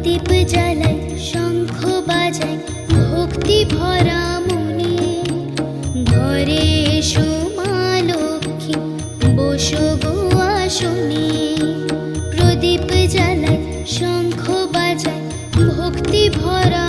প্রদীপ জ্বালাই শঙ্খ বাজাই ভক্তি ভরা মনে। ঘরে এসো মা লক্ষ্মী বসো গো আসনে। প্রদীপ জ্বালাই শঙ্খ বাজাই ভক্তি ভরা